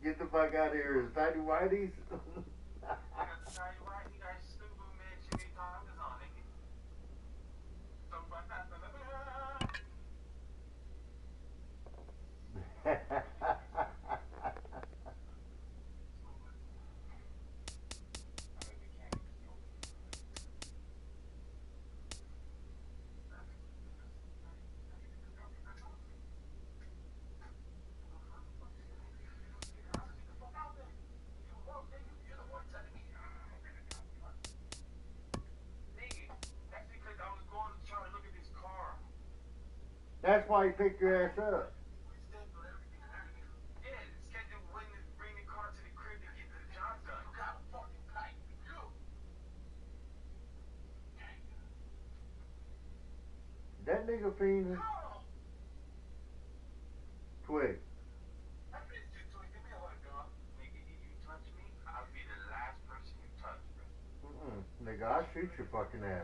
Get the fuck out of here. Is Tidy Whitey's? That's why you picked your ass up. That nigga fiend. Twig. Nigga, I'll shoot your fucking ass.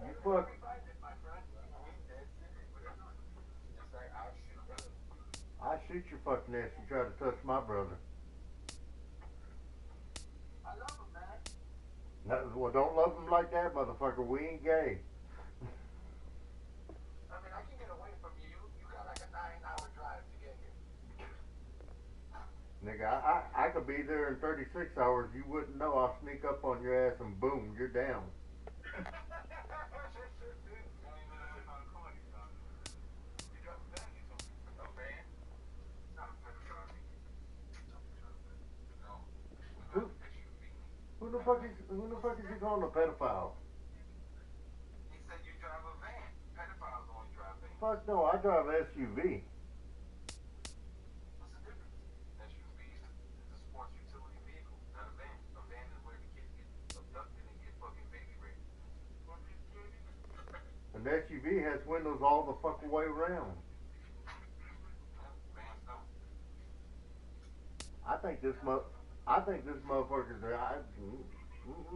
You fuck. I'll shoot your fucking ass if you try to touch my brother. No, well, don't love him like that, motherfucker. We ain't gay. I can get away from you. You got like a 9-hour drive to get here. Nigga, I could be there in 36 hours. You wouldn't know. I'll sneak up on your ass and boom, you're down. Who the fuck is he calling a pedophile? He said you drive a van. Pedophiles only drive vans. Fuck no, I drive an SUV. What's the difference? SUV is a sports utility vehicle, not a van. A van is where the kids get abducted and get fucking baby raped. An SUV has windows all the fuck way around. Vans don't. I think this motherfucker's.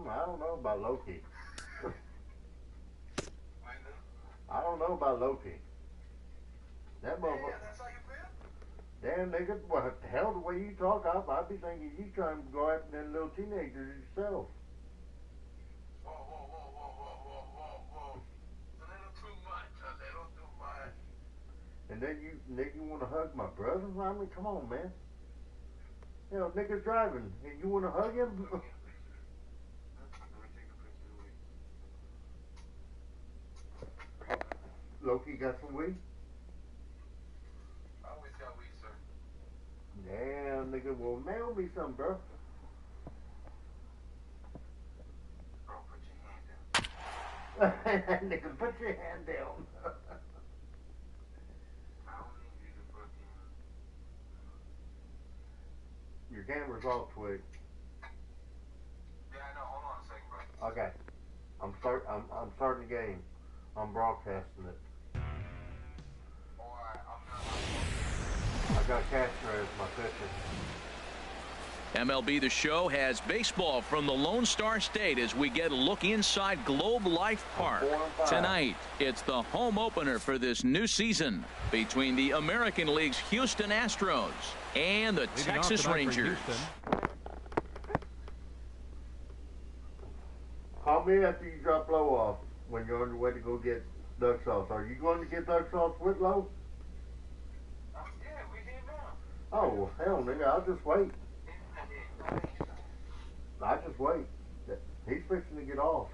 I don't know about Loki. I don't know about Loki. That motherfucker. Yeah, that's how you feel? Damn nigga, what the hell, the way you talk, I'd be thinking you trying to go after them little teenagers yourself. Whoa. A little too much. And then you want to hug my brother? I mean, come on, man. You know, nigga's driving, and you want to hug him? Loki got some weed? Always got weed, sir. Damn, nigga, well, mail me some, bro. Bro, put your hand down. Nigga, put your hand down. I don't need you to fucking... Your camera's off, Twig. Yeah, I know. Hold on a second, bro. Okay. I'm starting the game. I'm broadcasting it. Alright, I got Castro as my pitcher. MLB The Show has baseball from the Lone Star State as we get a look inside Globe Life Park. Tonight, it's the home opener for this new season between the American League's Houston Astros and the Texas Rangers. Call me after you drop Low off when you're on your way to go get duck sauce. Are you going to get duck sauce with Low? Yeah, we here now. Oh, well, hell, nigga, I'll just wait. I just wait. He's fixing to get off.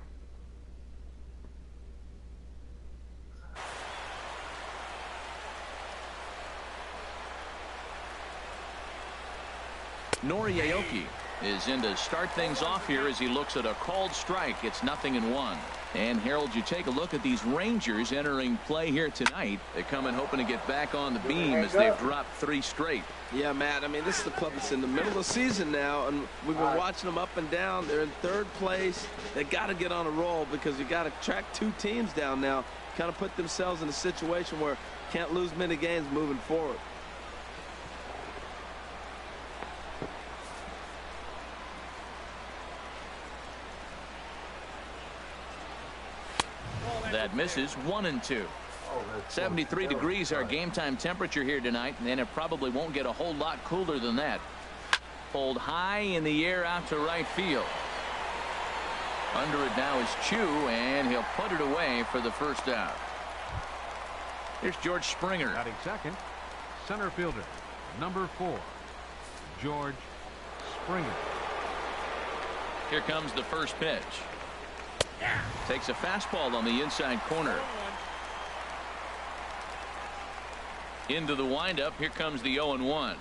Nori Aoki is in to start things off here as he looks at a called strike. It's 0-1. And Harold, you take a look at these Rangers entering play here tonight. They come in hoping to get back on the beam as they've dropped 3 straight. Yeah, Matt, I mean, this is the club that's in the middle of the season now, and we've been watching them up and down. They're in 3rd place. They got to get on a roll because you got to track 2 teams down now, kind of put themselves in a situation where can't lose many games moving forward. That misses 1-2. 73 degrees our game time temperature here tonight, and it probably won't get a whole lot cooler than that. Pulled high in the air out to right field. Under it now is Chu, and he'll put it away for the first out. Here's George Springer. Batting second, center fielder, number 4, George Springer. Here comes the first pitch. Takes a fastball on the inside corner. Into the windup. Here comes the 0-1.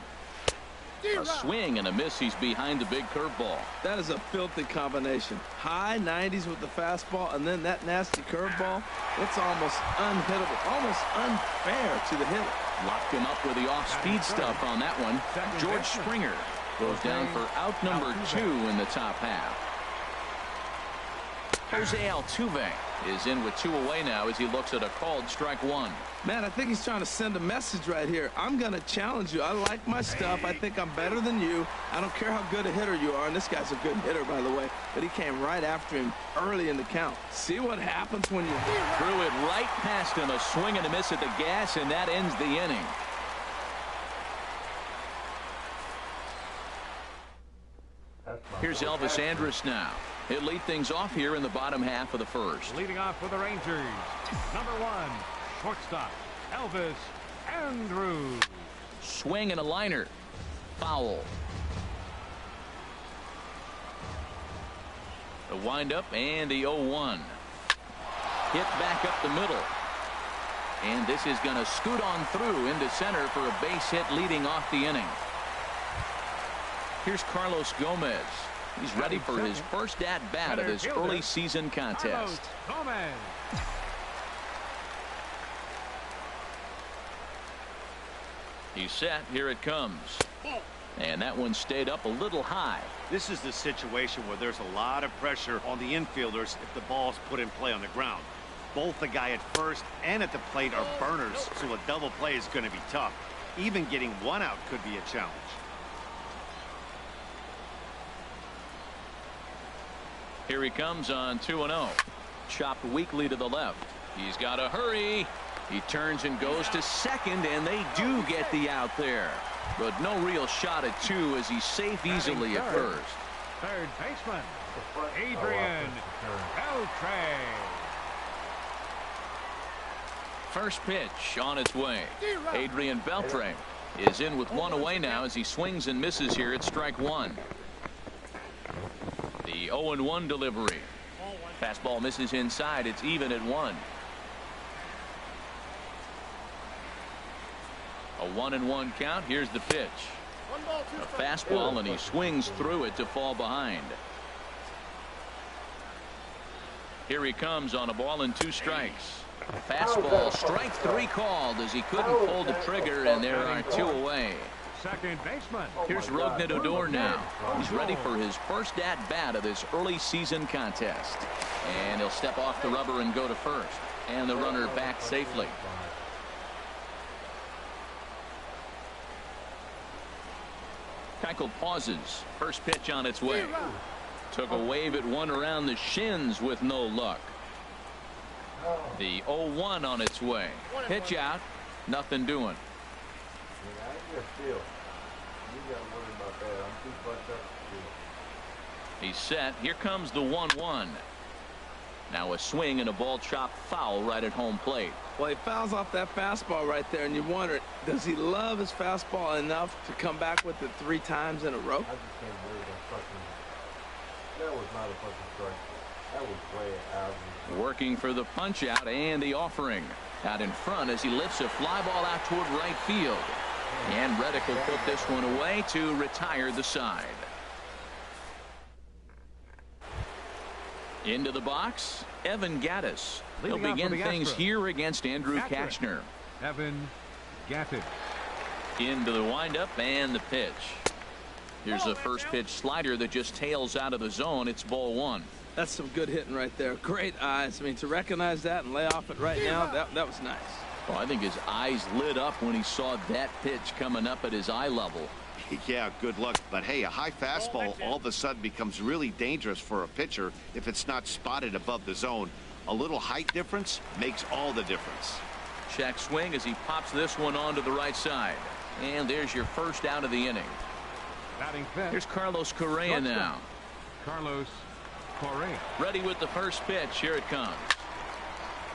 A swing and a miss. He's behind the big curveball. That is a filthy combination. High 90s with the fastball, and then that nasty curveball. It's almost unhittable, almost unfair to the hitter. Locked him up with the off-speed stuff on that one. George Springer goes down for out number 2 in the top half. Jose Altuve is in with 2 away now as he looks at a called strike 1. Man, I think he's trying to send a message right here. I'm going to challenge you. I like my stuff. I think I'm better than you. I don't care how good a hitter you are. And this guy's a good hitter, by the way. But he came right after him early in the count. See what happens when you threw it right past him. A swing and a miss at the gas, and that ends the inning. Here's Elvis Andrus now. He'll lead things off here in the bottom half of the first. Leading off for the Rangers, number 1, shortstop, Elvis Andrus. Swing and a liner. Foul. The windup and the 0-1. Hit back up the middle. And this is going to scoot on through into center for a base hit leading off the inning. Here's Carlos Gomez. He's ready for his first at-bat of this early season contest. He's set. Here it comes. And that one stayed up a little high. This is the situation where there's a lot of pressure on the infielders if the ball's put in play on the ground. Both the guy at first and at the plate are burners, so a double play is going to be tough. Even getting one out could be a challenge. Here he comes on 2-0. Chopped weakly to the left. He's got to hurry. He turns and goes to second, and they do get the out there. But no real shot at 2 as he's safe easily at first. Third baseman, Adrian Beltre. First pitch on its way. Adrian Beltre is in with 1 away now as he swings and misses here at strike 1. The 0-1 delivery. Fastball misses inside. It's even at 1. A 1-1 count. Here's the pitch. A fastball, and he swings through it to fall behind. Here he comes on a ball and 2 strikes. Fastball, strike 3 called as he couldn't pull the trigger, and there are 2 away. Second baseman. Here's Rougned Odor now. He's ready for his first at-bat of this early season contest. And he'll step off the rubber and go to first. And the runner back safely. Keuchel pauses. First pitch on its way. Took a wave at one around the shins with no luck. The 0-1 on its way. Pitch out. Nothing doing. He's set. Here comes the 1-1. Now a swing and a ball chopped foul right at home plate. Well, he fouls off that fastball right there, and you wonder, does he love his fastball enough to come back with it 3 times in a row? I just can't believe that was not a fucking strike. That was way out. Working for the punch out and the offering. Out in front as he lifts a fly ball out toward right field. And Reddick will put this one away to retire the side. Into the box, Evan Gattis. He'll begin things here against Andrew Cashner. Evan Gattis. Into the windup and the pitch. Here's a first pitch slider that just tails out of the zone. It's ball 1. That's some good hitting right there. Great eyes. I mean, to recognize that and lay off it right now, that was nice. Well, I think his eyes lit up when he saw that pitch coming up at his eye level. Yeah, good luck. But hey, a high fastball all of a sudden becomes really dangerous for a pitcher if it's not spotted above the zone. A little height difference makes all the difference. Check swing as he pops this one onto the right side. And there's your first out of the inning. Batting fifth. Here's Carlos Correa now. Carlos Correa. Ready with the first pitch. Here it comes.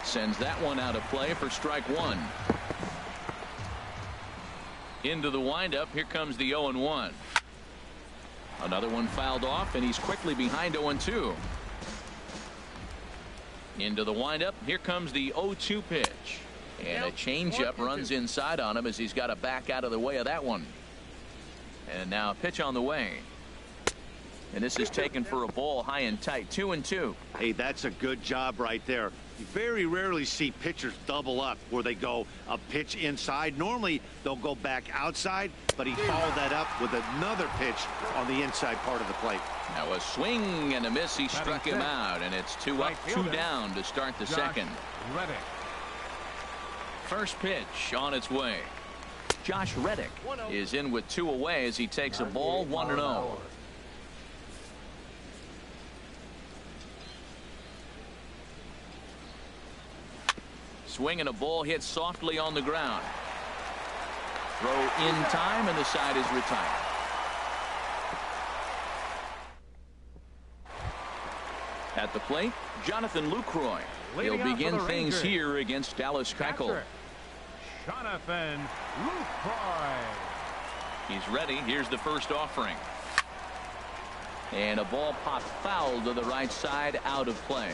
Sends that one out of play for strike one. Into the windup. Here comes the 0-1. Another one fouled off, and he's quickly behind 0-2. Into the windup. Here comes the 0-2 pitch. And a changeup runs inside on him as he's got to back out of the way of that one. And now a pitch on the way. And this is taken for a ball high and tight. 2-2. Hey, that's a good job right there. You very rarely see pitchers double up where they go a pitch inside. Normally they'll go back outside, but he followed that up with another pitch on the inside part of the plate. Now a swing and a miss. He struck him out, and it's 2 up, 2 down to start the second. Reddick. First pitch on its way. Josh Reddick is in with 2 away as he takes a ball 1-0. Swing and a ball hit softly on the ground. Throw in time, and the side is retired. At the plate, Jonathan Lucroy. He'll begin things here against Dallas Keuchel. Jonathan Lucroy. He's ready. Here's the first offering. And a ball popped foul to the right side, out of play.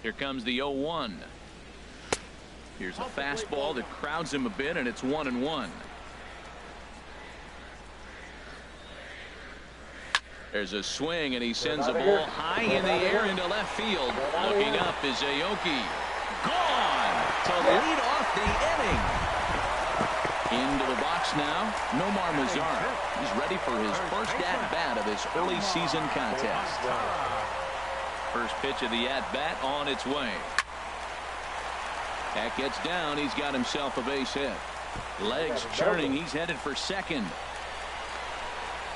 Here comes the 0-1. Here's a fastball that crowds him a bit, and it's 1-1. There's a swing, and he sends a ball high in the air into left field. Looking up is Aoki. Gone to lead off the inning. Into the box now, Nomar Mazara. He's ready for his first at-bat of this early season contest. First pitch of the at-bat on its way. That gets down. He's got himself a base hit. Legs churning. He's headed for second.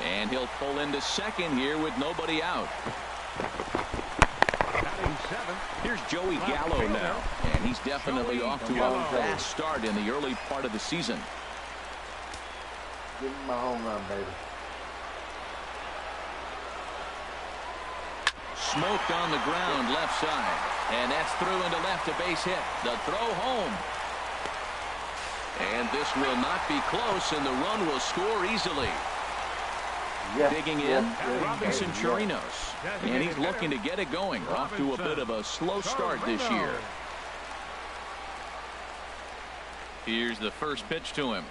And he'll pull into second here with nobody out. Here's Joey Gallo now. And he's definitely off to a fast start in the early part of the season. Give him my home run, baby. Smoked on the ground left side. And that's through into left, a base hit. The throw home. And this will not be close, and the run will score easily. Digging in, Robinson Chirinos. And he's looking to get it going. Off to a bit of a slow start this year. Here's the first pitch to him.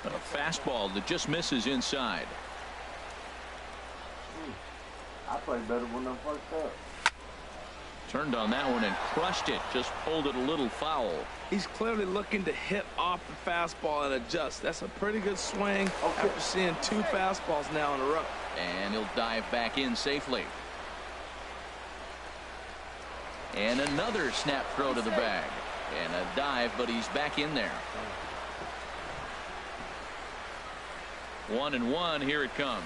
A fastball that just misses inside. I played better when I first up. Turned on that one and crushed it. Just pulled it a little foul. He's clearly looking to hit off the fastball and adjust. That's a pretty good swing after seeing 2 fastballs now in a row. And he'll dive back in safely. And another snap throw to the bag. And a dive, but he's back in there. 1-1. Here it comes.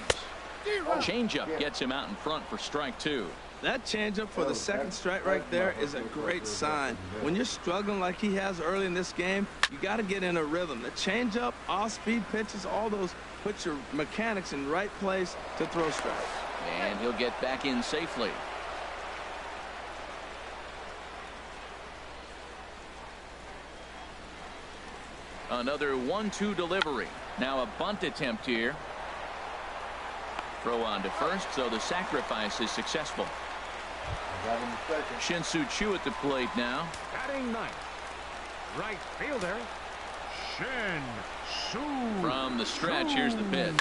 Changeup gets him out in front for strike 2. That changeup for the second strike right there is a great sign. When you're struggling like he has early in this game, you got to get in a rhythm. The changeup, off-speed pitches, all those put your mechanics in right place to throw strikes. And he'll get back in safely. Another 1-2 delivery. Now a bunt attempt here. Throw on to first, so the sacrifice is successful. Shin-Soo Choo at the plate now. Batting ninth, right fielder, Shin-Soo. From the stretch, here's the pitch.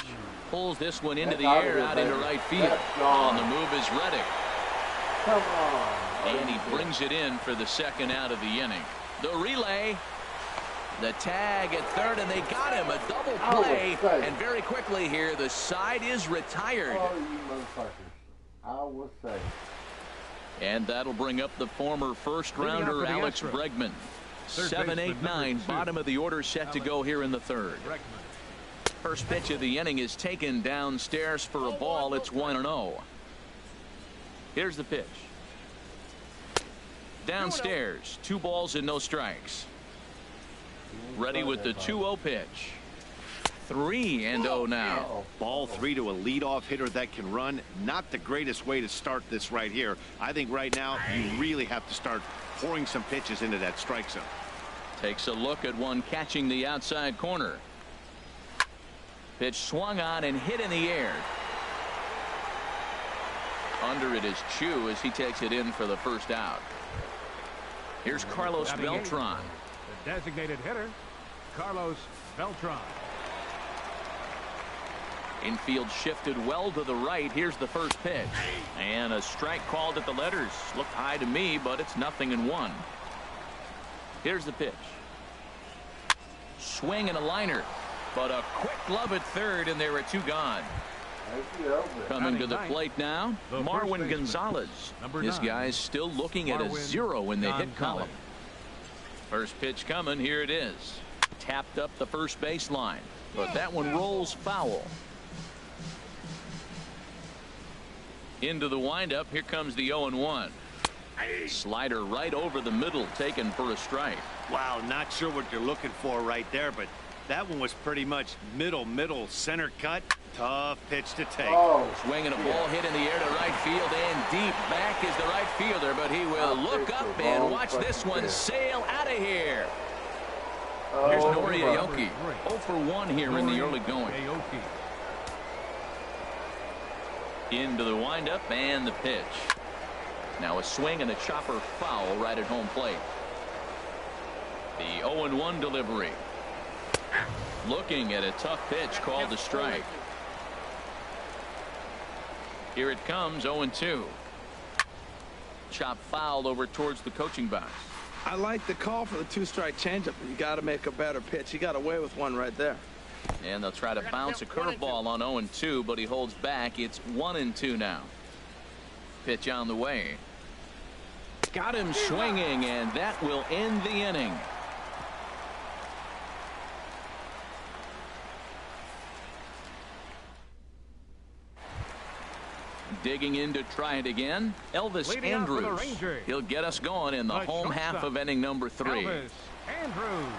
Pulls this one into the air, out into right field. On the move is Reddick. Come on. And he brings it in for the second out of the inning. The relay. The tag at third, and they got him. A double play. And very quickly here, the side is retired. Oh, you motherfuckers. I was safe. And that'll bring up the former first-rounder Alex Bregman. 7, 8, 9, bottom of the order set to go here in the third. First pitch of the inning is taken downstairs for a ball. It's 1-0. Here's the pitch. downstairs. 2 balls and no strikes. Ready with the 2-0 pitch. 3-0 now. Ball 3 to a leadoff hitter that can run. Not the greatest way to start this right here. I think right now you really have to start pouring some pitches into that strike zone. Takes a look at one catching the outside corner. Pitch swung on and hit in the air. Under it is Chu as he takes it in for the first out. Here's Carlos Beltran. The designated hitter, Carlos Beltran. Infield shifted well to the right. Here's the first pitch. And a strike called at the letters. Looked high to me, but it's 0-1. Here's the pitch. Swing and a liner. But a quick glove at third, and there are 2 gone. Coming to the plate now, Marwin Gonzalez. This guy's still looking at a 0 in the hit column. First pitch coming. Here it is. Tapped up the first baseline, but that one rolls foul. Into the windup. Here comes the 0-1. Slider right over the middle, taken for a strike. Wow, not sure what you're looking for right there, but that one was pretty much middle center cut. Tough pitch to take. Swinging a ball hit in the air to right field and deep. Back is the right fielder, but he will look up and watch this one sail out of here. Here's Nori Aoki. 0 for 1 here in the early going. Into the windup and the pitch. Now a swing and a chopper foul right at home plate. The 0-1 delivery. Looking at a tough pitch called a strike. Here it comes. 0-2. Chop fouled over towards the coaching box. I like the call for the 2-strike changeup. You got to make a better pitch. He got away with one right there. And they'll try to bounce a curveball on 0-2, but he holds back. It's 1-2 now. Pitch on the way. Got him swinging, and that will end the inning. Digging in to try it again, Elvis Andrus. He'll get us going in the home half of inning number 3. Elvis Andrus.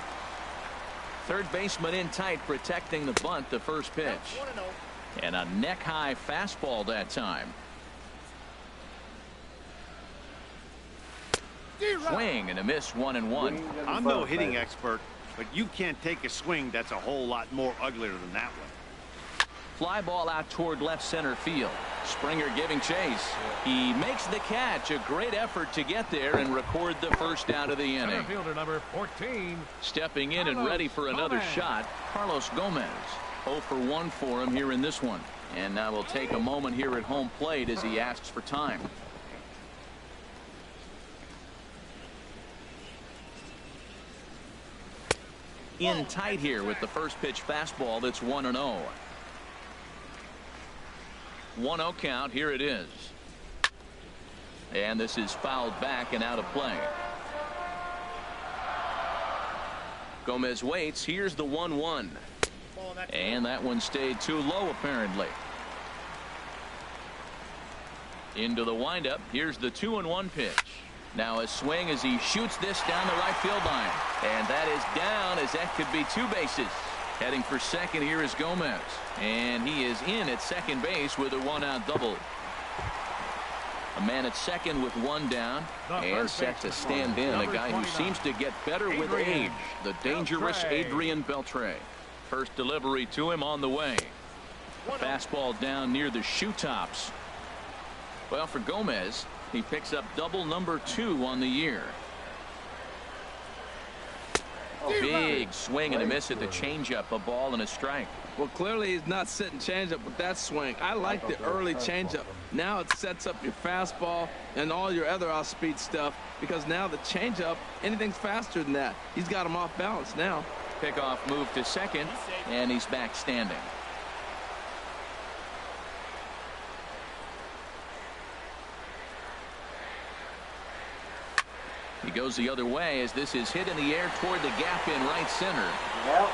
Third baseman in tight, protecting the bunt. The first pitch. And a neck-high fastball that time. Swing and a miss. 1-1. I'm no hitting expert, but you can't take a swing that's a whole lot more uglier than that one. Fly ball out toward left center field. Springer giving chase. He makes the catch. A great effort to get there and record the first out of the inning. Center fielder number 14. Stepping in and ready for another shot, Carlos Gomez. 0 for 1 for him here in this one. And now we'll take a moment here at home plate as he asks for time. In tight here with the first pitch fastball. That's 1-0. 1-0 count. Here it is. And this is fouled back and out of play. Gomez waits. Here's the 1-1. And that one stayed too low apparently. Into the windup. Here's the 2-1 pitch. Now a swing as he shoots this down the right field line. And that is down, as that could be 2 bases. Heading for second here is Gomez. And he is in at second base with a 1-out double. A man at second with 1 down. And set to stand in a guy who seems to get better with age. The dangerous Adrian Beltre. First delivery to him on the way. Fastball down near the shoe tops. Well, for Gomez, he picks up double number 2 on the year. Big swing and a miss at the changeup. A ball and a strike. Well, clearly he's not sitting changeup with that swing. I like the early changeup. Now it sets up your fastball and all your other off-speed stuff, because now the changeup, anything's faster than that. He's got him off balance now. Pickoff move to second, and he's back standing. He goes the other way as this is hit in the air toward the gap in right center. Yep.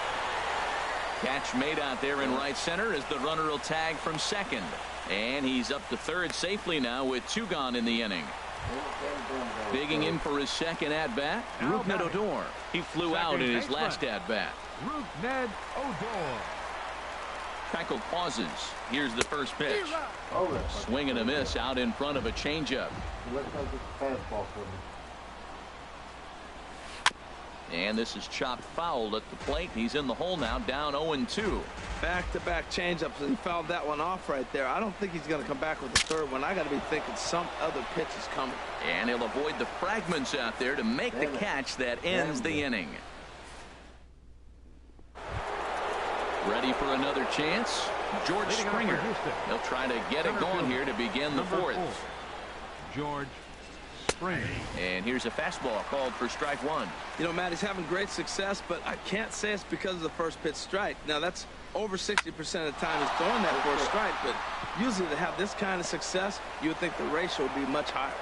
Catch made out there in right center as the runner will tag from second. And he's up to third safely now with 2 gone in the inning. Digging in for his second at-bat, Rougned Odor. He flew out in his last at-bat. Rougned Odor. Keuchel pauses. Here's the first pitch. Swing and a miss out in front of a changeup. And this is chopped foul at the plate. He's in the hole now, down 0-2. Back-to-back changeups, and he fouled that one off right there. I don't think he's going to come back with the third one. I got to be thinking some other pitch is coming. And he'll avoid the fragments out there to make the catch that ends the inning. Ready for another chance? George Springer. He'll try to get it going here to begin the fourth. George Springer. And here's a fastball called for strike one. You know, Matt, he's having great success, but I can't say it's because of the first pitch strike. Now, that's over 60% of the time he's throwing that for a strike, but usually to have this kind of success, you would think the ratio would be much higher.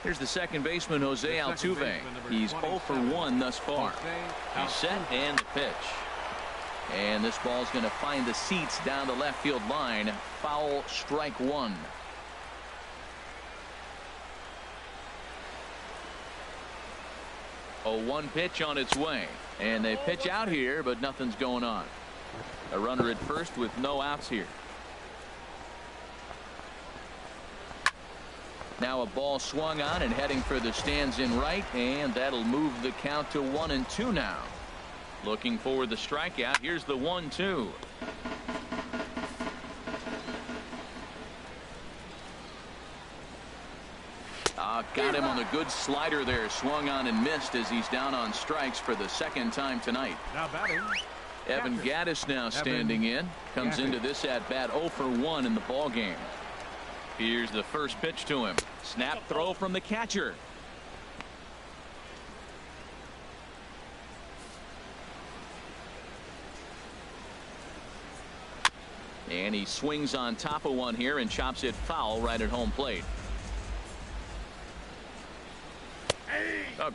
Here's the second baseman, Jose Altuve. He's 0 for 1 thus far. He's set and the pitch. And this ball's going to find the seats down the left field line. Foul, strike one. A 1 pitch on its way. And they pitch out here, but nothing's going on. A runner at first with no outs here. Now a ball swung on and heading for the stands in right, and that'll move the count to 1-2 now. Looking for the strikeout. Here's the 1-2. Got him on the good slider there. Swung on and missed as he's down on strikes for the second time tonight. Now batting. Evan Gattis now standing in. Comes into this at bat 0 for 1 in the ball game. Here's the first pitch to him. Snap throw from the catcher. And he swings on top of one here and chops it foul right at home plate.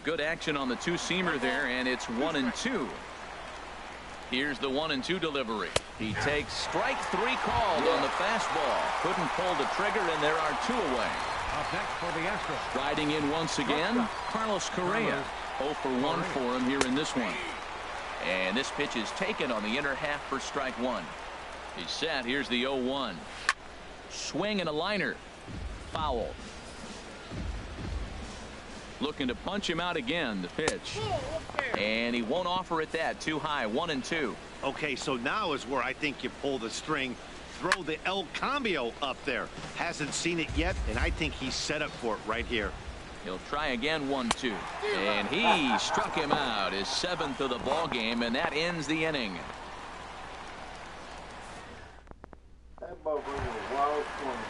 Good action on the two-seamer there, and it's 1-2. Here's the 1-2 delivery. He takes strike three called on the fastball. Couldn't pull the trigger, and there are two away. Up next for the Astros. Riding in once again, Carlos Correa. 0 for 1 for him here in this one. And this pitch is taken on the inner half for strike one. He's set. Here's the 0-1. Swing and a liner. Foul. Looking to punch him out again. The pitch. And he won't offer it that. Too high. 1-2. Okay, so now is where I think you pull the string. Throw the El Cambio up there. Hasn't seen it yet, and I think he's set up for it right here. He'll try again. 1-2. And he struck him out. His 7th of the ball game, and that ends the inning.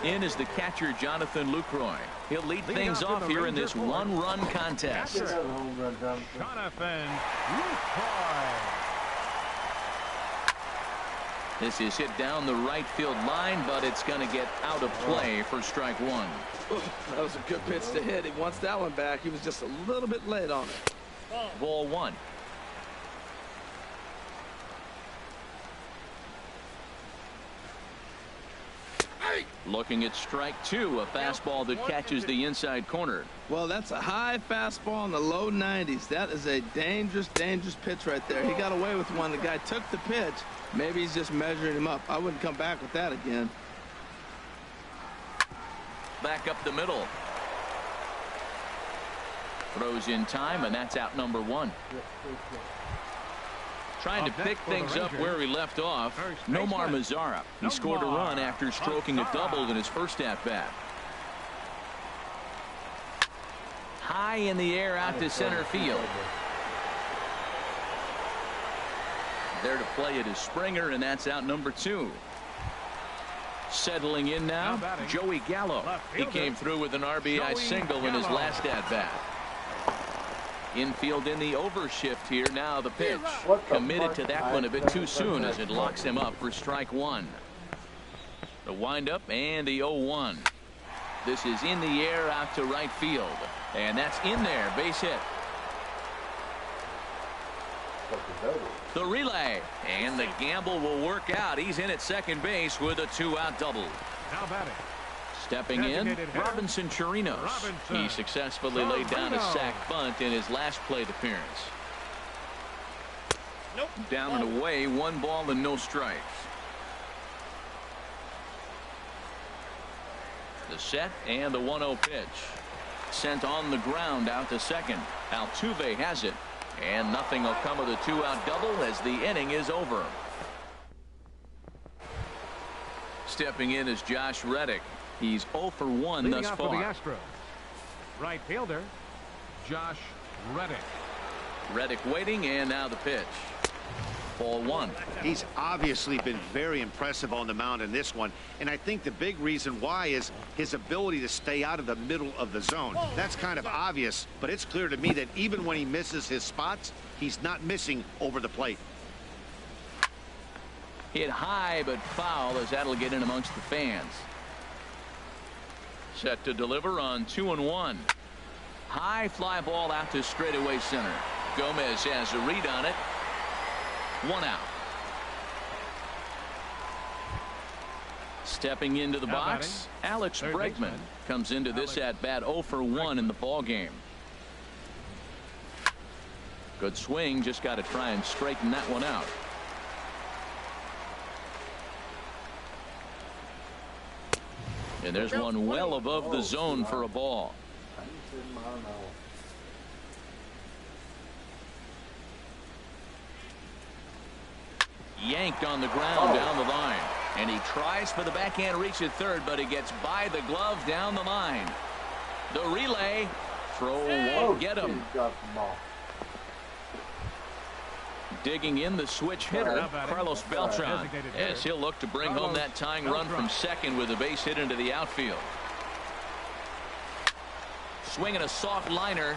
In is the catcher, Jonathan Lucroy. He'll lead things off here in this one-run contest. Jonathan Lucroy. This is hit down the right field line, but it's going to get out of play for strike one. That was a good pitch to hit. He wants that one back. He was just a little bit late on it. Ball one. Looking at strike two, a fastball that catches the inside corner. Well, that's a high fastball in the low 90s. That is a dangerous, dangerous pitch right there. He got away with one. The guy took the pitch. Maybe he's just measuring him up. I wouldn't come back with that again. Back up the middle. Throws in time, and that's out number one. Trying to pick things up where he left off. Nomar Mazara. He scored a run after stroking a double in his first at-bat. High in the air out to center field. There to play it is Springer, and that's out number two. Settling in now, Joey Gallo. He came through with an RBI single in his last at-bat. Infield in the overshift here. Now the pitch. Committed to that one a bit too soon as it locks him up for strike one. The windup and the 0-1. This is in the air out to right field. And that's in there. Base hit. The relay. And the gamble will work out. He's in at second base with a 2-out double. Now batting. Stepping in, Robinson Chirinos. He successfully laid down a sac bunt in his last plate appearance. Down and away, 1 ball and no strikes. The set and the 1-0 pitch. Sent on the ground out to second. Altuve has it, and nothing will come of the 2-out double as the inning is over. Stepping in is Josh Reddick. He's 0 for 1 Leading thus off far. for the Astros, right fielder Josh Reddick. Reddick waiting, and now the pitch. Ball 1. He's obviously been very impressive on the mound in this one, and I think the big reason why is his ability to stay out of the middle of the zone. That's kind of obvious, but it's clear to me that even when he misses his spots, he's not missing over the plate. Hit high but foul as that'll get in amongst the fans. Set to deliver on 2-1. High fly ball out to straightaway center. Gomez has a read on it. 1 out. Stepping into the box, Alex Bregman comes into this at bat 0 for 1 in the ball game. Good swing, just got to try and straighten that one out. And there's one well above the zone for a ball. Yanked on the ground down the line, and he tries for the backhand reach at third, but he gets by the glove down the line. The relay throw won't get him. Digging in the switch hitter, Carlos Beltran, as he'll look to bring home that tying run from second with a base hit into the outfield. Swinging a soft liner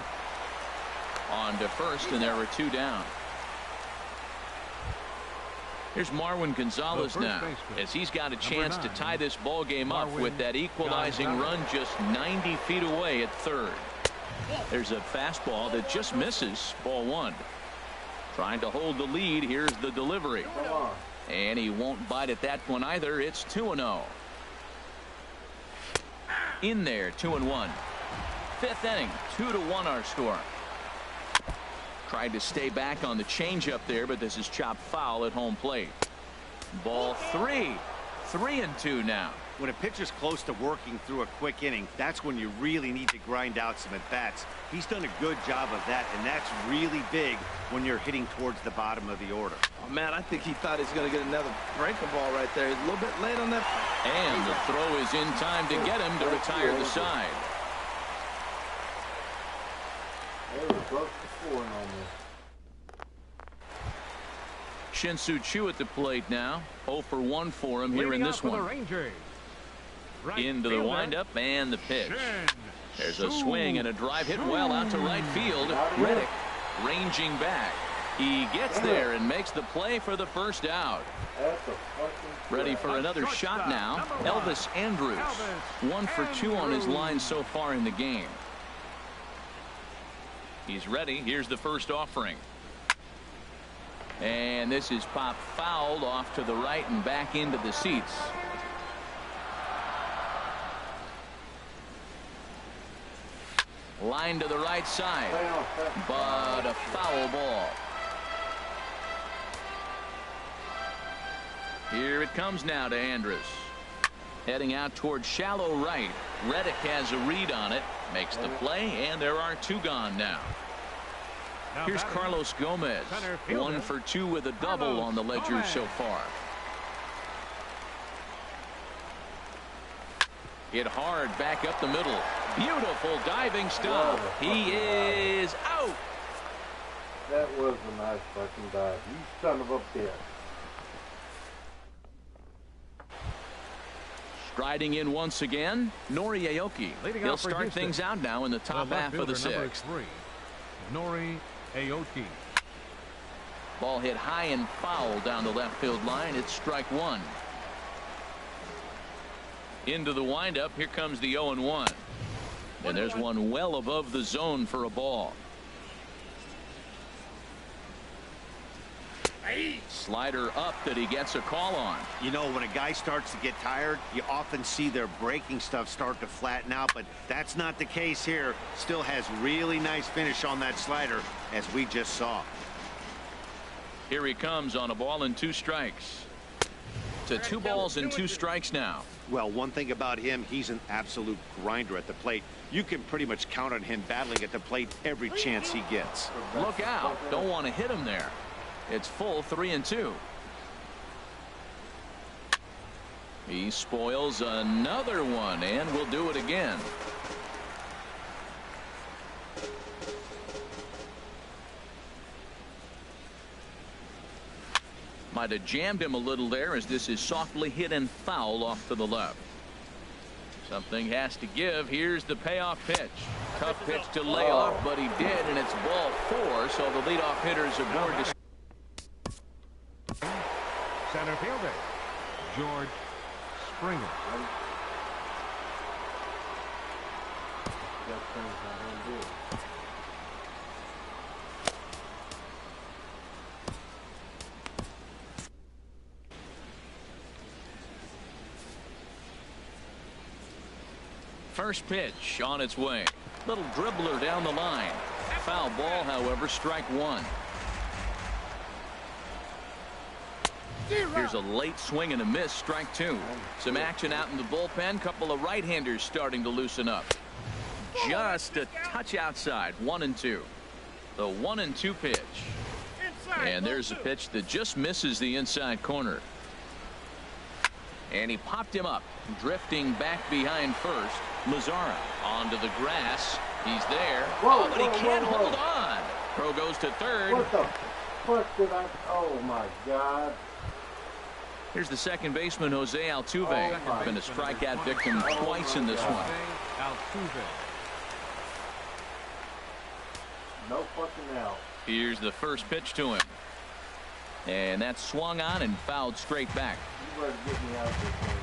on to first, and there were 2 down. Here's Marwin Gonzalez now, as he's got a chance to tie this ball game up with that equalizing run just 90 feet away at third. There's a fastball that just misses. Ball 1. Trying to hold the lead. Here's the delivery, and he won't bite at that one either. It's 2-0. In there, 2-1. 5th inning, 2-1 our score. Tried to stay back on the changeup there, but this is chopped foul at home plate. Ball 3. 3-2 now. When a pitcher's close to working through a quick inning, that's when you really need to grind out some at-bats. He's done a good job of that, and that's really big when you're hitting towards the bottom of the order. Oh, man, I think he thought he was going to get another breaking ball right there. He's a little bit late on that. And the throw is in time to get him to retire the side. Shin-Soo Choo at the plate now. 0 for 1 for him here in this one. Into the windup and the pitch. There's a swing and a drive hit well out to right field. Reddick ranging back. He gets there and makes the play for the first out. Ready for another shot now. Elvis Andrus. 1 for 2 on his line so far in the game. He's ready. Here's the first offering. And this is popped fouled off to the right and back into the seats. Line to the right side, but a foul ball. Here it comes now to Andrus. Heading out towards shallow right. Reddick has a read on it, makes the play, and there are 2 gone now. Here's Carlos Gomez. 1 for 2 with a double on the ledger so far. Hit hard back up the middle. Beautiful diving stop. He is out. That was a nice fucking dive. You son of a bitch. Striding in once again, Nori Aoki. He'll start things out now in the top half of the 6th. Nori Aoki. Ball hit high and foul down the left field line. It's strike 1. Into the windup. Here comes the 0-1. And there's one well above the zone for a ball. Slider up that he gets a call on. You know, when a guy starts to get tired, you often see their breaking stuff start to flatten out, but that's not the case here. Still has really nice finish on that slider, as we just saw. Here he comes on a ball and 2 strikes. To 2 balls and 2 strikes now. Well, one thing about him, he's an absolute grinder at the plate. You can pretty much count on him battling at the plate every chance he gets. Look out. Don't want to hit him there. It's full 3-2. He spoils another one and will do it again. Might have jammed him a little there as this is softly hit and foul off to the left. Something has to give. Here's the payoff pitch. Tough pitch to lay off, but he did, and it's ball 4, so the leadoff hitters aboard to Center fielder, George Springer. First pitch on its way. Little dribbler down the line. Foul ball, however, strike 1. Here's a late swing and a miss, strike 2. Some action out in the bullpen. Couple of right-handers starting to loosen up. Just a touch outside. 1-2. The 1-2 pitch. And there's a pitch that just misses the inside corner. And he popped him up, drifting back behind first. Mazara onto the grass. He's there. But he can't hold on. Throw goes to third. What the fuck did I? Oh my God. Here's the second baseman, Jose Altuve. Been a strikeout victim twice in this one. Altuve. No fucking out. Here's the first pitch to him. And that's swung on and fouled straight back. You better get me out of this thing.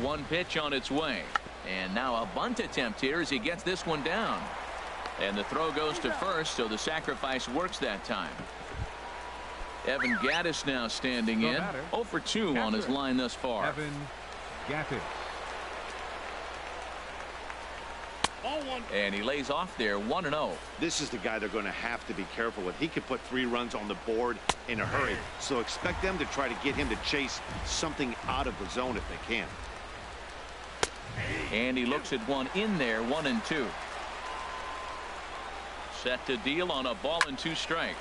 0-1 pitch on its way. And now a bunt attempt here as he gets this one down. And the throw goes to first, so the sacrifice works that time. Evan Gattis now standing in. 0 for 2 on his line thus far. Evan Gattis. And he lays off there 1-0. This is the guy they're going to have to be careful with. He could put 3 runs on the board in a hurry, so expect them to try to get him to chase something out of the zone if they can. And he looks at one in there. 1-2. Set to deal on a ball and 2 strikes.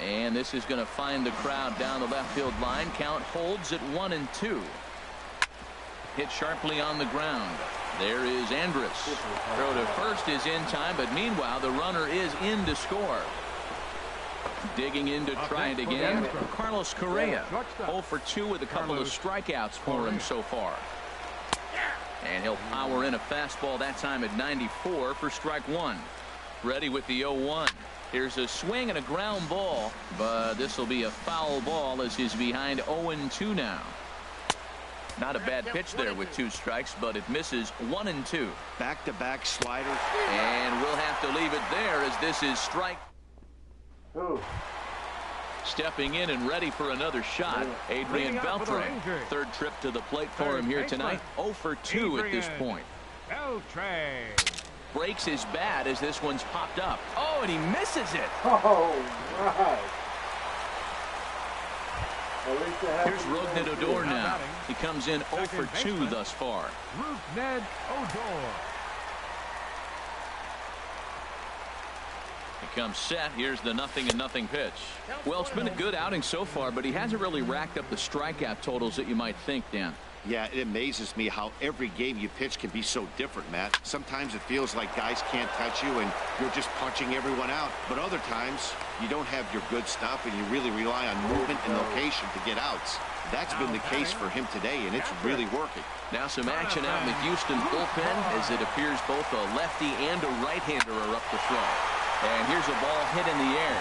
And this is going to find the crowd down the left field line. Count holds at 1-2. Hit sharply on the ground. There is Andrus. Throw to first is in time, but meanwhile the runner is in to score. Digging in to try it again. Carlos Correa. 0 for 2 with a couple of strikeouts for him so far. And he'll power in a fastball that time at 94 for strike 1. Ready with the 0-1. Here's a swing and a ground ball, but this will be a foul ball as he's behind 0-2 now. Not a bad pitch there with 2 strikes, but it misses 1-2. Back-to-back slider. And we'll have to leave it there as this is strike. Ooh. Stepping in and ready for another shot, Adrian Beltre. Third trip to the plate for him here tonight. 0 for 2 at this point. Beltre. Breaks his bat as this one's popped up. Oh, and he misses it. Oh, right. Here's Rougned Odor now. He comes in 0 for 2 thus far. Rougned Odor. He comes set. Here's the 0-0 pitch. Well, it's been a good outing so far, but he hasn't really racked up the strikeout totals that you might think, Dan. Yeah, it amazes me how every game you pitch can be so different, Matt. Sometimes it feels like guys can't touch you and you're just punching everyone out. But other times, you don't have your good stuff and you really rely on movement and location to get outs. That's been the case for him today, and it's really working. Now some action out in the Houston bullpen as it appears both a lefty and a right-hander are up to throw. And here's a ball hit in the air.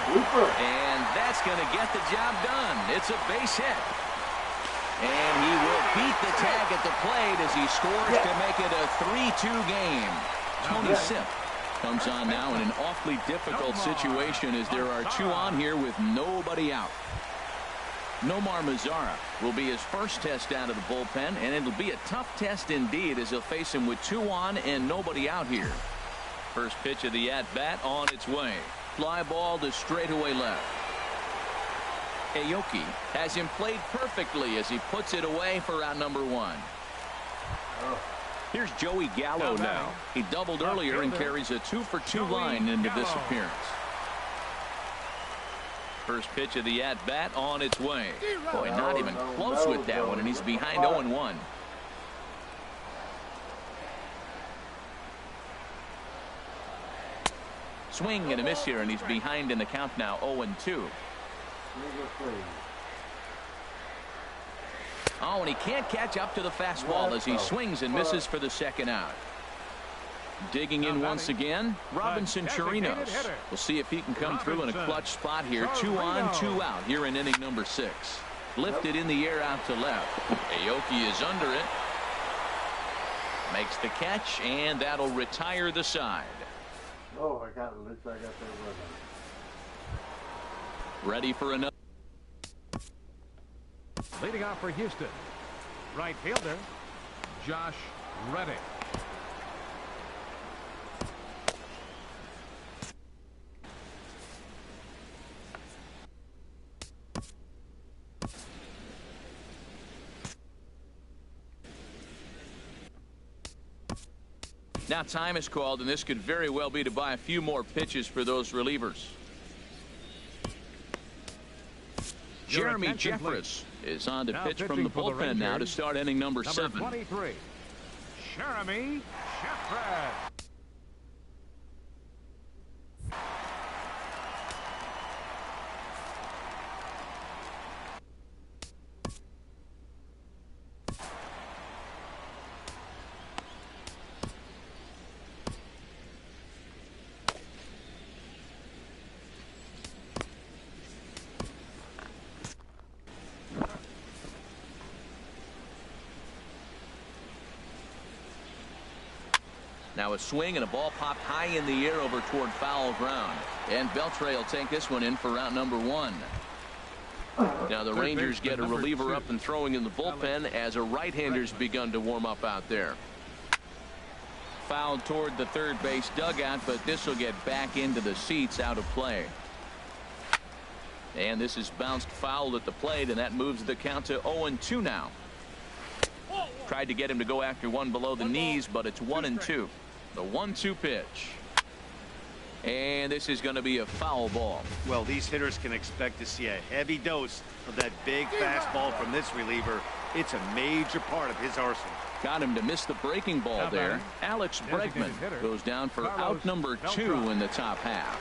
And that's going to get the job done. It's a base hit. And he will beat the tag at the plate as he scores to make it a 3-2 game. Tony Sipp Comes on now in an awfully difficult situation as there are 2 on here with nobody out. Nomar Mazara will be his first test out of the bullpen, and it'll be a tough test indeed as he'll face him with 2 on and nobody out here. First pitch of the at-bat on its way. Fly ball to straightaway left. Aoki has him played perfectly as he puts it away for out number 1. Here's Joey Gallo now. He doubled earlier and carries a 2-for-2 line into this appearance. First pitch of the at-bat on its way. Boy, not even close with that one, and he's behind 0-1. Swing and a miss here, and he's behind in the count now, 0-2. Oh, and he can't catch up to the fastball as he swings and misses for the second out. Digging in once again, Robinson Chirinos. We'll see if he can come through in a clutch spot here. 2 on, 2 out here in inning number 6. Lifted in the air out to left. Aoki is under it. Makes the catch, and that'll retire the side. Oh, I got that running. Ready for another. Leading off for Houston, right fielder Josh Reddick. Now time is called, and this could very well be to buy a few more pitches for those relievers. Jeremy Jeffress is on to pitch from the bullpen now to start inning number 7. 23, Jeremy Jeffress. Now a swing and a ball popped high in the air over toward foul ground. And Beltre will take this one in for route number 1. Now the Rangers get a reliever up and throwing in the bullpen as a right-hander's begun to warm up out there. Fouled toward the third base dugout, but this will get back into the seats out of play. And this is bounced foul at the plate, and that moves the count to 0-2 now. Tried to get him to go after one below the knees, but it's 1-2. The 1-2 pitch. And this is going to be a foul ball. Well, these hitters can expect to see a heavy dose of that big fastball from this reliever. It's a major part of his arsenal. Got him to miss the breaking ball there. Alex Bregman goes down for out number 2 in the top half.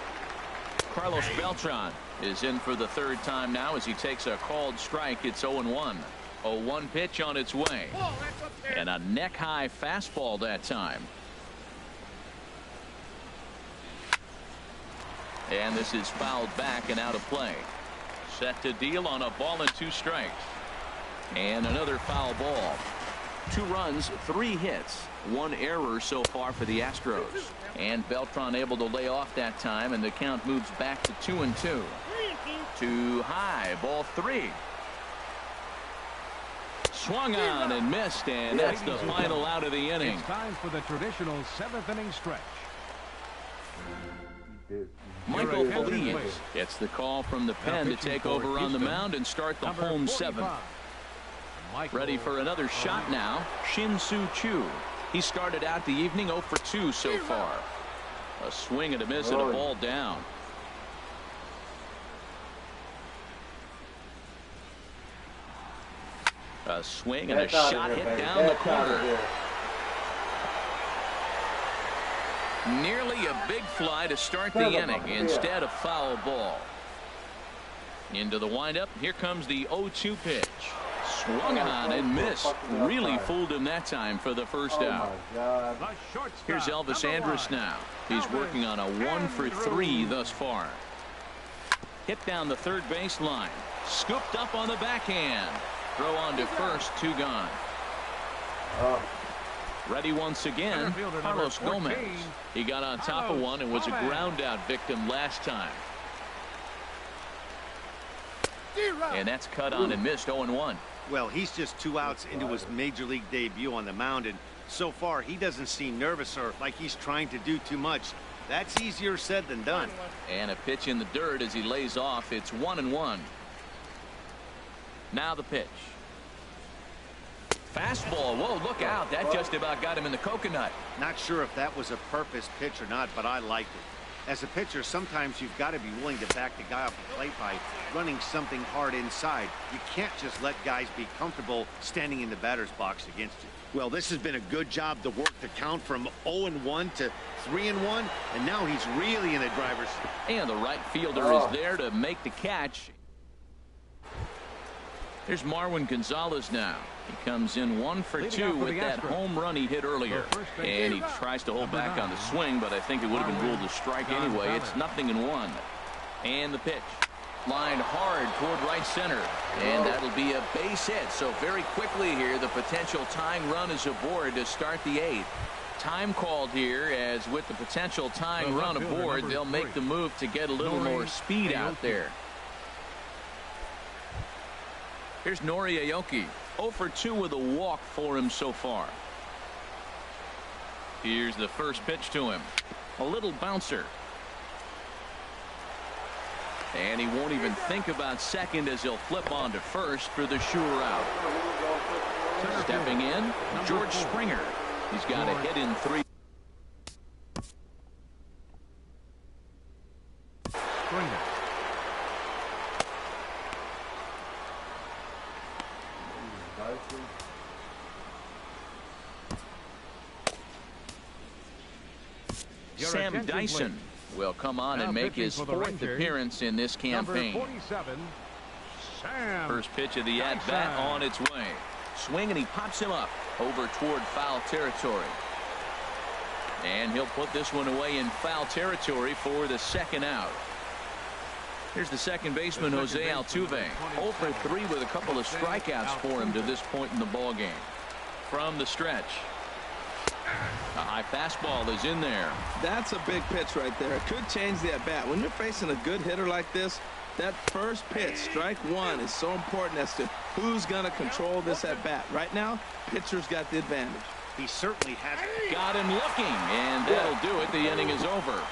Carlos Beltran is in for the third time now as he takes a called strike. It's 0-1. 0-1 pitch on its way. And a neck-high fastball that time. And this is fouled back and out of play. Set to deal on a ball and 2 strikes. And another foul ball. 2 runs, 3 hits, 1 error so far for the Astros. And Beltran able to lay off that time, and the count moves back to 2-2. Too high, ball 3. Swung on and missed, and that's the final out of the inning. It's time for the traditional 7th inning stretch. Michael Feliz gets the call from the pen to take over on the mound and start the home 7th. Ready for another shot now, Shin-Soo Choo. He started out the evening 0 for 2 so far. A swing and a miss and a ball down. A swing and a shot hit down the corner. Nearly a big fly to start the inning instead of foul ball. Into the windup. Here comes the 0-2 pitch. Swung on and missed. Really fooled him that time for the first out. Here's Elvis Andrus now. He's working on a 1 for 3 thus far. Hit down the third base line. Scooped up on the backhand. Throw on to first, 2 gone. Ready once again, Center fielder number Carlos 14, Gomez. He got on top of one and was a Gomez. ground out victim last time. And that's cut on and missed 0-1. Well, he's just 2 outs into his major league debut on the mound, and so far he doesn't seem nervous or like he's trying to do too much. That's easier said than done. And a pitch in the dirt as he lays off. It's 1-1. Now the pitch. Fastball. Whoa, look out. That just about got him in the coconut. Not sure if that was a purpose pitch or not, but I liked it. As a pitcher, sometimes you've got to be willing to back the guy off the plate by running something hard inside. You can't just let guys be comfortable standing in the batter's box against you. Well, this has been a good job to work the count from 0-1 to 3-1, and now he's really in the driver's seat. And the right fielder is there to make the catch. Here's Marwin Gonzalez now. He comes in 1 for 2 with that home run he hit earlier. And he tries to hold back on the swing, but I think it would have been ruled a strike anyway. It's 0-1. And the pitch. Lined hard toward right center. And that'll be a base hit. So very quickly here, the potential tying run is aboard to start the 8th. Time called here, as with the potential tying run aboard, they'll make the move to get a little more speed out there. Here's Nori Aoki. 0 for 2 with a walk for him so far. Here's the first pitch to him. A little bouncer. And he won't even think about second as he'll flip on to first for the sure out. Stepping in, George Springer. He's got a hit in 3. Springer. Sam Dyson will come on and make his 4th appearance in this campaign. Number 47, Sam First pitch of the at-bat on its way. Swing, and he pops him up over toward foul territory. And he'll put this one away in foul territory for the second out. Here's the second baseman, Jose Altuve. 0 for 3 with a couple of strikeouts for him to this point in the ballgame. From the stretch. A high fastball is in there. That's a big pitch right there. It could change the at-bat. When you're facing a good hitter like this, that first pitch, strike 1, is so important as to who's going to control this at-bat. Right now, pitcher's got the advantage. He certainly has. Got him looking, and that'll do it. The inning is over.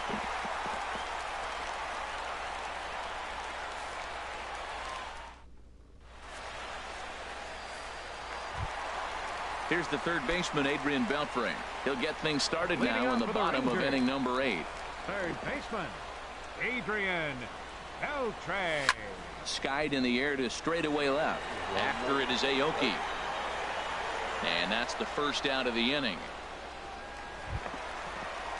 Here's the third baseman, Adrian Beltre. He'll get things started now in the bottom of inning number 8. Third baseman, Adrian Beltre. Skied in the air to straightaway left. After it is Aoki. And that's the first out of the inning.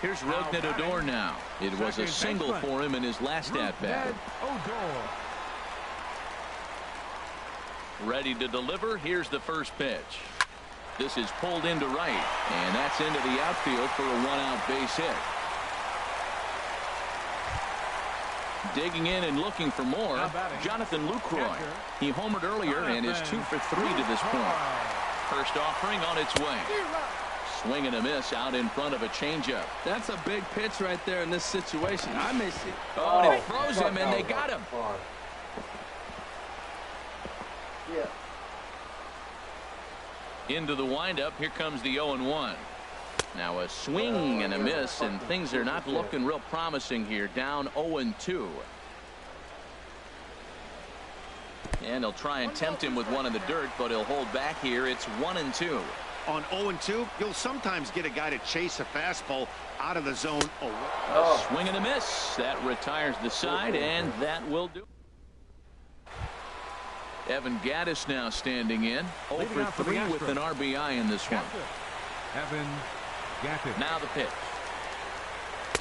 Here's Rougned Odor now. It was a single for him in his last at-bat. Ready to deliver. Here's the first pitch. This is pulled into right, and that's into the outfield for a 1-out base hit. Digging in and looking for more, Jonathan Lucroy. He homered earlier and is 2 for 3 to this point. First offering on its way. Swing and a miss out in front of a changeup. That's a big pitch right there in this situation. I may see. Oh, and it froze him, and they got him. Yeah. Into the windup. Here comes the 0-1. Now a swing and a miss, and things are not looking real promising here. Down 0-2. And he'll try and tempt him with one in the dirt, but he'll hold back here. It's 1-2. On 0-2, you'll sometimes get a guy to chase a fastball out of the zone. A swing and a miss. That retires the side, and that will do. Evan Gattis now standing in. 0 for 3 with an RBI in this one. Evan Gattis. Now the pitch.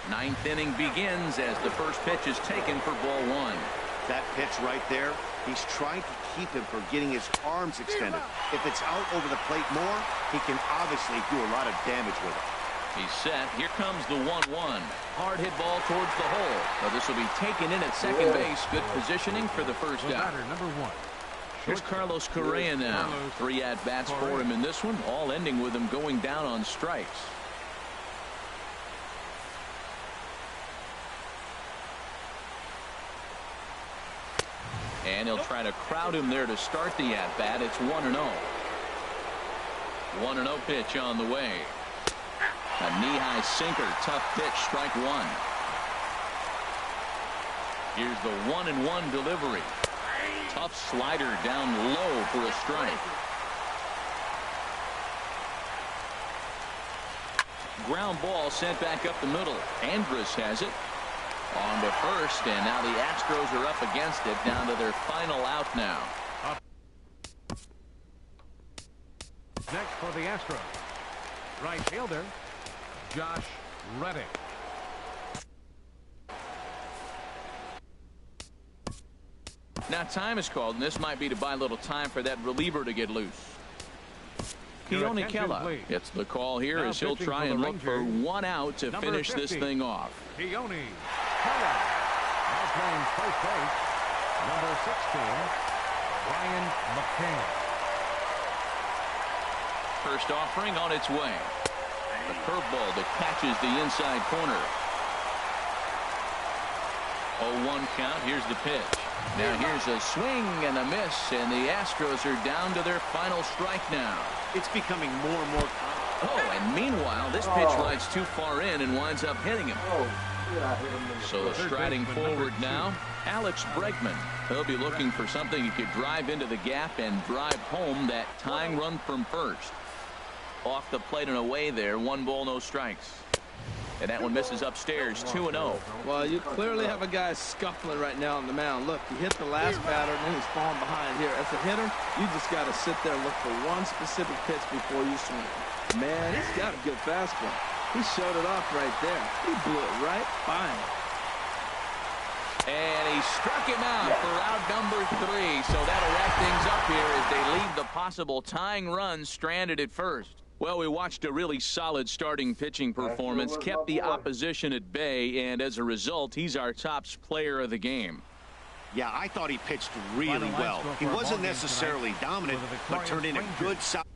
9th inning begins as the first pitch is taken for ball 1. That pitch right there, he's trying to keep him from getting his arms extended. If it's out over the plate more, he can obviously do a lot of damage with it. He's set. Here comes the 1-1. Hard hit ball towards the hole. Well, this will be taken in at second base. Good positioning for the first The out. batter, number 1, Here's Carlos Correa now. 3 at-bats for him in this one, all ending with him going down on strikes. And he'll try to crowd him there to start the at-bat. It's 1-0. 1-0 pitch on the way. A knee-high sinker, tough pitch, strike 1. Here's the 1-1 delivery. Tough slider down low for a strike. Ground ball sent back up the middle. Andrus has it. On to first, and now the Astros are up against it, down to their final out now. Next for the Astros, right fielder, Josh Reddick. Now time is called, and this might be to buy a little time for that reliever to get loose. Keone Kela gets the call here as he'll try and look for 1 out to finish this thing off. Keone Kela now playing first base, number 16, Ryan McCann. First offering on its way. The curveball that catches the inside corner. 0-1 count. Here's the pitch. Now here's a swing and a miss, and the Astros are down to their final strike now. It's becoming more and more common. Oh, and meanwhile, this pitch rides too far in and winds up hitting him. So striding forward now, Alex Bregman. He'll be looking for something he could drive into the gap and drive home that tying run from first. Off the plate and away there, 1 ball, no strikes. And that one misses upstairs, 2-0. Well, you clearly have a guy scuffling right now on the mound. Look, he hit the last batter, and then he's falling behind here. As a hitter, you just got to sit there and look for one specific pitch before you swing. Man, he's got a good fastball. He showed it off right there. He blew it right by him. And he struck him out for out number 3. So that'll wrap things up here as they leave the possible tying run stranded at first. Well, we watched a really solid starting pitching performance, kept the opposition at bay, and as a result, he's our top player of the game. Yeah, I thought he pitched really well. He wasn't necessarily dominant, but turned in a good solid.